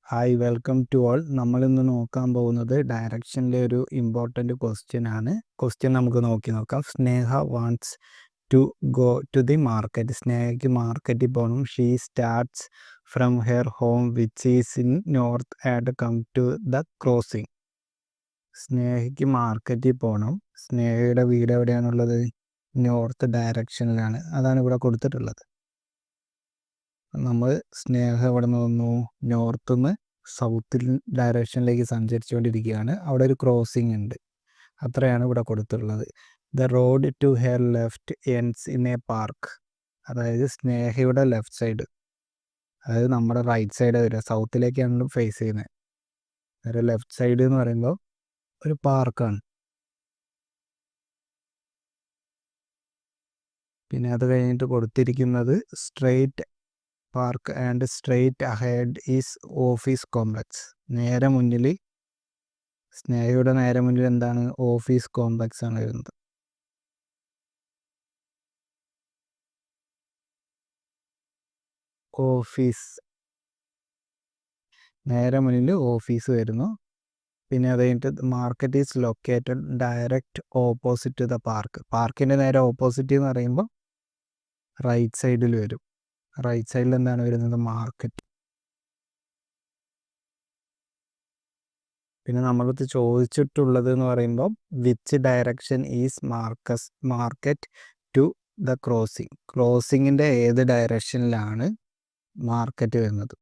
Hi welcome to all. നമ്മളിന്ന് നോക്കാൻ പോകുന്നത് ഡയറക്ഷനിലെ ഒരു ഇമ്പോർട്ടൻ്റ് ക്വസ്റ്റ്യൻ ആണ്. ക്വസ്റ്റ്യൻ നമുക്ക് നോക്കാം. Sneha wants to go to the market. സ്നേഹയ്ക്ക് മാർക്കറ്റിൽ പോകണം. She starts from her home which is in north and come to the crossing. സ്നേഹയ്ക്ക് മാർക്കറ്റിൽ പോകണം. സ്നേഹയുടെ വീട് എവിടെയാണുള്ളത്? നോർത്ത് ഡയറക്ഷനിലാണ്. അതാണ് ഇവിടെ കൊടുത്തിട്ടുള്ളത്. നമ്മൾ സ്നേഹ എവിടെ നിന്ന് വന്നു? നോർത്ത് നിന്ന് സൗത്തിൽ ഡയറക്ഷനിലേക്ക് സഞ്ചരിച്ചുകൊണ്ടിരിക്കുകയാണ്. അവിടെ ഒരു ക്രോസിംഗ് ഉണ്ട്. അത്രയാണ് ഇവിടെ കൊടുത്തിട്ടുള്ളത്. The road to her left ends in a park. അതായത് സ്നേഹയുടെ ലെഫ്റ്റ് സൈഡ്, അതായത് നമ്മുടെ റൈറ്റ് സൈഡ് വരിക. സൗത്തിലേക്കാണ് ഫേസ് ചെയ്യുന്നത്. നേരെ ലെഫ്റ്റ് സൈഡ് എന്ന് പറയുമ്പോൾ ഒരു പാർക്കാണ്. പിന്നെ അത് കഴിഞ്ഞിട്ട് കൊടുത്തിരിക്കുന്നത് straight park and straight ahead is office complex. നേരെ മുന്നിൽ, സ്നേഹയുടെ നേരെ മുന്നിൽ എന്താണ്? ഓഫീസ് കോംപ്ലക്സ് ആണ് വരുന്നത്. ഓഫീസ്, നേരെ മുന്നിൽ ഓഫീസ് വരുന്നു. പിന്നെ അത് കഴിഞ്ഞിട്ട് market is located direct opposite to the park. പാർക്കിൻ്റെ നേരെ ഓപ്പോസിറ്റ് എന്ന് പറയുമ്പോൾ റൈറ്റ് സൈഡിൽ വരും. റൈറ്റ് സൈഡിൽ എന്താണ് വരുന്നത്? മാർക്കറ്റ്. പിന്നെ നമ്മളടുത്ത് ചോദിച്ചിട്ടുള്ളത് എന്ന് പറയുമ്പോൾ which direction is market to the crossing. ക്രോസിങ്ങിൻ്റെ ഏത് ഡയറക്ഷനിലാണ് മാർക്കറ്റ് വരുന്നത്?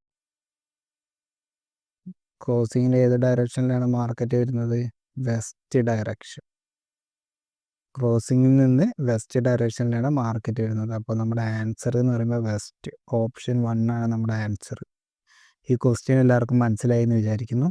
ക്രോസിങ്ങിൻ്റെ ഏത് ഡയറക്ഷനിലാണ് മാർക്കറ്റ് വരുന്നത്? West direction. ക്രോസിങ്ങിൽ നിന്ന് വെസ്റ്റ് ഡയറക്ഷനിലാണ് മാർക്കറ്റ് വരുന്നത്. അപ്പോൾ നമ്മുടെ ആൻസർ എന്ന് പറയുമ്പോൾ വെസ്റ്റ്. ഓപ്ഷൻ 1 ആണ് നമ്മുടെ ആൻസർ. ഈ ക്വസ്റ്റ്യൻ എല്ലാവർക്കും മനസ്സിലായി എന്ന് വിചാരിക്കുന്നു.